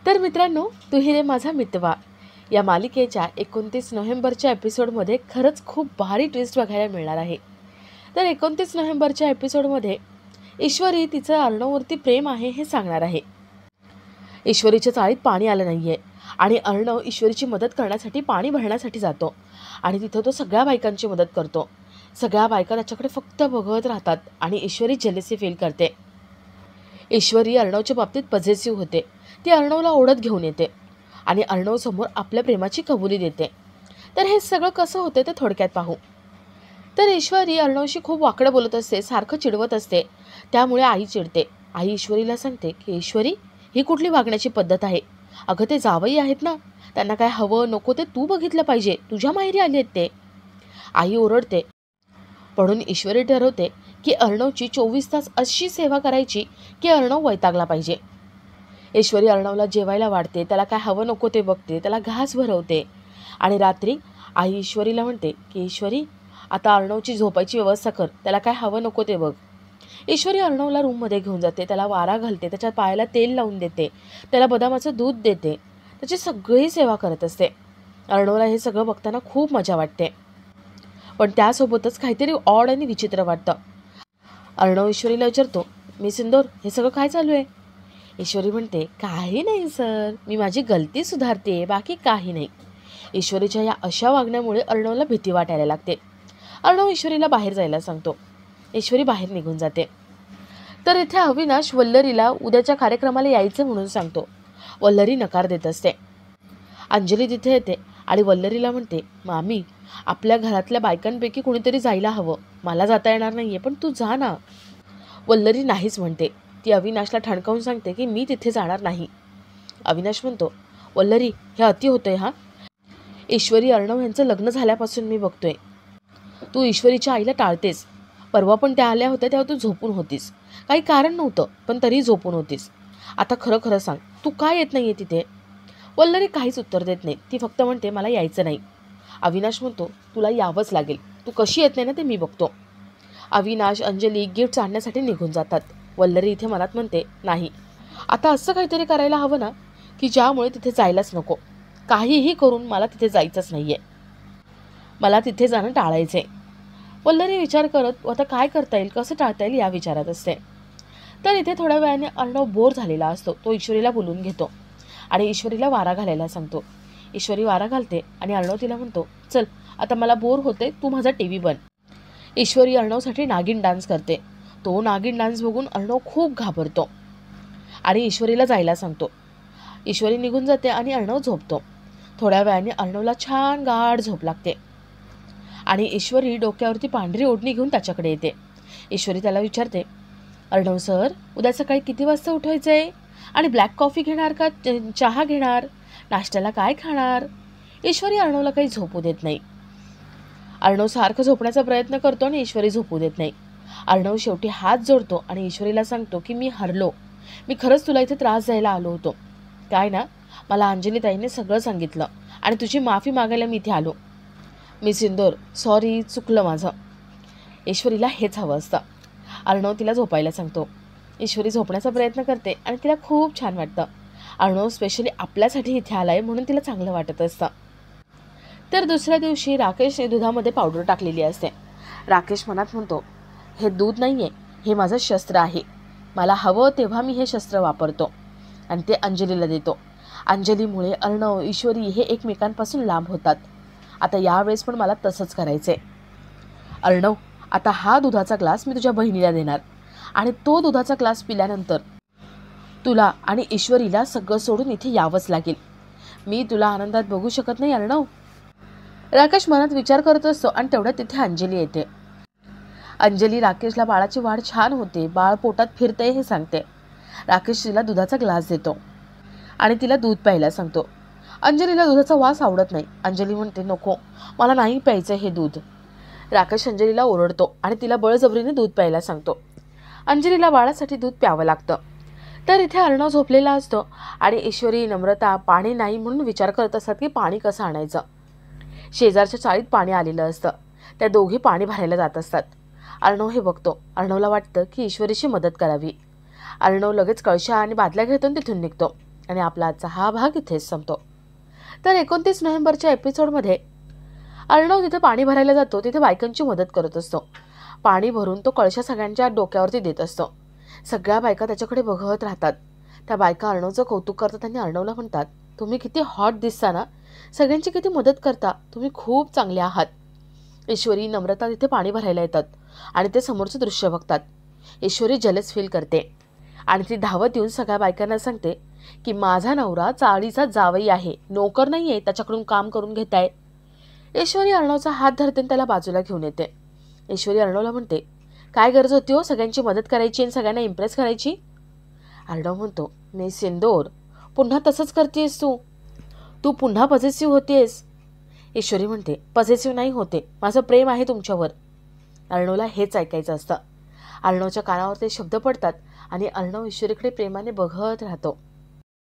तर मित्रांनो, तू ही रे माझा मितवा या मालिकेच्या 29 नोव्हेंबरच्या एपिसोडमध्ये खरंच खूप भारी ट्विस्ट बघायला मिळणार आहे. तर 29 नोव्हेंबरच्या एपिसोडमध्ये ईश्वरी तिचं अर्णववरती प्रेम आहे हे सांगणार आहे. ईश्वरीच्या चाळीत पाणी आलं नाही आहे आणि अर्णव ईश्वरीची मदत करण्यासाठी पाणी भरण्यासाठी जातो आणि तिथं तो सगळ्या बायकांची मदत करतो. सगळ्या बायका त्याच्याकडे फक्त बघत राहतात आणि ईश्वरी जेलसी फील करते. ईश्वरी अर्णवच्या बाबतीत पॉझिटिव्ह होते. ती अर्णवला ओढत घेऊन येते आणि अर्णवसमोर आपल्या प्रेमाची कबुली देते. तर हे सगळं कसं होते ते थोडक्यात पाहू. तर ईश्वरी अर्णवशी खूप वाकडं बोलत असते, सारखं चिडवत असते. त्यामुळे आई चिडते. आई ईश्वरीला सांगते की ईश्वरी, ही कुठली वागण्याची पद्धत आहे? अगं ते जावई आहेत ना, त्यांना काय हवं नको ते तू बघितलं पाहिजे, तुझ्या माहेरी आले आहेत ते. आई ओरडते. म्हणून ईश्वरी ठरवते की अर्णवची 24 तास अशी सेवा करायची की अर्णव वैतागला पाहिजे. ईश्वरी अर्णवला जेवायला वाढते, त्याला काय हवं नको ते बघते, त्याला घास भरवते आणि रात्री आई ईश्वरीला म्हणते की ईश्वरी, आता अर्णवची झोपायची व्यवस्था कर, त्याला काय हवं नको ते बघ. ईश्वरी अर्णवला रूममध्ये घेऊन जाते, त्याला वारा घालते, त्याच्या पायाला तेल लावून देते, त्याला बदामाचं दूध देते, त्याची सगळी सेवा करत असते. अर्णवला हे सगळं बघताना खूप मजा वाटते, पण त्यासोबतच काहीतरी ऑड आणि विचित्र वाटतं. अर्णव ईश्वरीला विचारतो, मी सिंदूर, हे सगळं काय चालू आहे? ईश्वरी म्हणते, काही नाही सर, मी माझी गलती सुधारते, बाकी काही नाही. ईश्वरीच्या या अशा वागण्यामुळे अर्णवला भीती वाटायला लागते. अर्णव ईश्वरीला बाहेर जायला सांगतो. ईश्वरी बाहेर निघून जाते. तर इथे अविनाश वल्लरीला उद्याच्या कार्यक्रमाला यायचं म्हणून सांगतो. वल्लरी नकार देत असते. अंजली तिथे येते आणि वल्लरीला म्हणते, मामी, आपल्या घरातल्या बायकांपैकी कोणीतरी जायला हवं, मला जाता येणार नाही आहे, पण तू जा ना. वल्लरी नाहीच म्हणते. ती अविनाशला ठणकावून सांगते की मी तिथे जाणार नाही. अविनाश म्हणतो, वल्लरी, हे अति होतंय हा. ईश्वरी अर्णव यांचं लग्न झाल्यापासून मी बघतोय, तू ईश्वरीच्या आईला टाळतेस. परवा पण त्या आल्या होत्या तेव्हा तू झोपून होतीस, काही कारण नव्हतं पण तरी झोपून होतीस. आता खरं खरं सांग, तू काय येत नाही आहे तिथे? वल्लरी काहीच उत्तर देत नाही. ती फक्त म्हणते, मला यायचं नाही. अविनाश म्हणतो, तुला यावंच लागेल, तू कशी येत नाही ना ते मी बघतो. अविनाश अंजली गिफ्ट आणण्यासाठी निघून जातात. वल्लरी इथे मनात म्हणते, नाही, आता असं काहीतरी करायला हवं ना की ज्यामुळे तिथे जायलाच नको. काहीही करून मला तिथे जायचंच नाही आहे, मला तिथे जाणं टाळायचं आहे. वल्लरी विचार करत आता काय करता येईल, कसं टाळता येईल या विचारात असते. तर इथे थोड्या वेळाने अर्णव बोर झालेला असतो. तो ईश्वरीला बोलून घेतो आणि ईश्वरीला वारा घालायला सांगतो. ईश्वरी वारा घालते आणि अर्णव तिला म्हणतो, चल आता मला बोर होते, तू माझा TV बन. ईश्वरी अर्णवसाठी नागिन डान्स करते. तो नागिन डान्स बघून अर्णव खूप घाबरतो आणि ईश्वरीला जायला सांगतो. ईश्वरी निघून जाते आणि अर्णव झोपतो. थोड्या वेळाने अर्णवला छान गाढ झोप लागते आणि ईश्वरी डोक्यावरती पांढरी ओढणी घेऊन त्याच्याकडे येते. ईश्वरी त्याला विचारते, अर्णव सर, उद्या सकाळी किती वाजता उठवायचं आहे आणि ब्लॅक कॉफी घेणार का चहा घेणार, नाश्त्याला काय खाणार? ईश्वरी अर्णवला काही झोपू देत नाही. अर्णव सारखं झोपण्याचा प्रयत्न करतो आणि ईश्वरी झोपू देत नाही. अर्णव शेवटी हात जोडतो आणि ईश्वरीला सांगतो की मी हरलो, मी खरंच तुला इथे त्रास द्यायला आलो होतो. काय ना, मला अंजली ताईने सगळं सांगितलं आणि तुझी माफी मागायला मी इथे आलो. मी सिंदूर, सॉरी, चुकलं माझं. ईश्वरीला हेच हवं असतं. अर्णव तिला झोपायला सांगतो. ईश्वरी झोपण्याचा प्रयत्न करते आणि तिला खूप छान वाटतं. अर्णव स्पेशली आपल्यासाठी इथे आला आहे म्हणून तिला चांगलं वाटत असतं. तर दुसऱ्या दिवशी राकेश दुधामध्ये पावडर टाकलेली असते. राकेश मनात म्हणतो, हे दूध नाही आहे, हे माझं शस्त्र आहे, मला हवं तेव्हा मी हे शस्त्र वापरतो आणि ते अंजलीला देतो. अंजलीमुळे अर्णव ईश्वरी हे एकमेकांपासून लांब होतात. आता यावेळेस पण मला तसंच करायचं आहे. अर्णव, आता हा दुधाचा ग्लास मी तुझ्या बहिणीला देणार आणि तो दुधाचा ग्लास पिल्यानंतर तुला आणि ईश्वरीला सगळं सोडून इथे यावंच लागेल. मी तुला आनंदात बघू शकत नाही अर्णव. राकेश मनात विचार करत असतो आणि तेवढ्यात तिथे अंजली येते. अंजली राकेशला बाळाची वाढ छान होते, बाळ पोटात फिरते हे सांगते. राकेश तिला दुधाचा ग्लास देतो आणि तिला दूध प्यायला सांगतो. अंजलीला दुधाचा वास आवडत नाही. अंजली म्हणते, नको, मला नाही प्यायचं हे दूध. राकेश अंजलीला ओरडतो आणि तिला बळजबरीने दूध प्यायला सांगतो. अंजलीला बाळासाठी दूध प्यावं लागतं. तर इथे अर्णव झोपलेला असतो आणि ईश्वरी, नम्रता पाणी नाही म्हणून विचार करत असतात की पाणी कसं आणायचं. शेजारच्या चाळीत पाणी आलेलं असतं. त्या दोघी पाणी भरायला जात असतात. अर्णव हे बघतो. अर्णवला वाटतं की ईश्वरीची मदत करावी. अर्णव लगेच कळशा आणि बादल्या घेतो तिथून निघतो. आणि आपला आजचा हा भाग इथेच संपतो. तर 29 नोव्हेंबरच्या एपिसोडमध्ये अर्णव तिथे पाणी भरायला जातो. तिथे बायकांची मदत करत असतो. पाणी भरून तो कळशा सगळ्यांच्या डोक्यावरती देत असतो. सगळ्या बायका त्याच्याकडे बघत राहतात. त्या बायका अर्णवचं कौतुक करतात आणि अर्णवला म्हणतात, तुम्ही किती हॉट दिसता ना, सगळ्यांची किती मदत करता, तुम्ही खूप चांगले आहात. ईश्वरी, नम्रता तिथे पाणी भरायला येतात आणि ते समोरचं दृश्य बघतात. ईश्वरी जलस फील करते आणि ती धावत येऊन सगळ्या बायकांना सांगते की माझा नवरा चाळीचा जावई आहे, नोकर नाही आहे त्याच्याकडून काम करून घेताय. ईश्वरी अर्णवचा हात धरते आणि त्याला बाजूला घेऊन येते. ईश्वरी अर्णवला म्हणते, काय गरज होती हो सगळ्यांची मदत करायची आणि सगळ्यांना इम्प्रेस करायची. अर्णव म्हणतो, नाही सिंदूर, पुन्हा तसंच करतेस तू, तू पुन्हा पॉझिटिव्ह होतेस. ईश्वरी म्हणते, पॉझिटिव्ह नाही होते, माझं प्रेम आहे तुमच्यावर. अर्णवला हेच ऐकायचं असतं. अर्णवच्या कानावर ते शब्द पडतात आणि अर्णव ईश्वरीकडे प्रेमाने बघत राहतो.